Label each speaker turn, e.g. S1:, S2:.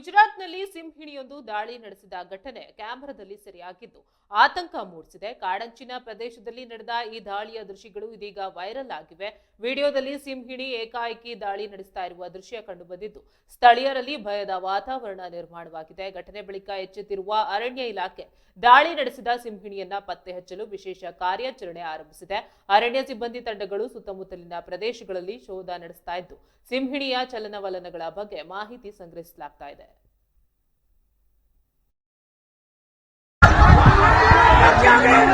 S1: ಗುಜರಾತ್ನಲ್ಲಿ ಸಿಂಹಿಣಿಯೊಂದು ದಾಳಿ ನಡೆಸಿದ ಘಟನೆ ಕ್ಯಾಮೆರಾದಲ್ಲಿ ಸೆರೆಯಾಗಿದ್ದು ಆತಂಕ ಮೂಡಿಸಿದೆ. ಕಾಡಂಚಿನ ಪ್ರದೇಶದಲ್ಲಿ ನಡೆದ ಈ ದಾಳಿಯ ದೃಶ್ಯಗಳು ಇದೀಗ ವೈರಲ್ ಆಗಿವೆ. ವಿಡಿಯೋದಲ್ಲಿ ಸಿಂಹಿಣಿ ಏಕಾಏಕಿ ದಾಳಿ ನಡೆಸ್ತಾ ಇರುವ ದೃಶ್ಯ ಕಂಡುಬಂದಿದ್ದು ಸ್ಥಳೀಯರಲ್ಲಿ ಭಯದ ವಾತಾವರಣ ನಿರ್ಮಾಣವಾಗಿದೆ. ಘಟನೆ ಬಳಿಕ ಎಚ್ಚೆತ್ತಿರುವ ಅರಣ್ಯ ಇಲಾಖೆ ದಾಳಿ ನಡೆಸಿದ ಸಿಂಹಿಣಿಯನ್ನ ಪತ್ತೆ ಹಚ್ಚಲು ವಿಶೇಷ ಕಾರ್ಯಾಚರಣೆ ಆರಂಭಿಸಿದೆ. ಅರಣ್ಯ ಸಿಬ್ಬಂದಿ ತಂಡಗಳು ಸುತ್ತಮುತ್ತಲಿನ ಪ್ರದೇಶಗಳಲ್ಲಿ ಶೋಧ ನಡೆಸ್ತಾ ಇದ್ದು ಸಿಂಹಿಣಿಯ ಚಲನವಲನಗಳ ಬಗ್ಗೆ ಮಾಹಿತಿ ಸಂಗ್ರಹಿಸಲಾಗ್ತಾ ಇದೆ.
S2: Yeah.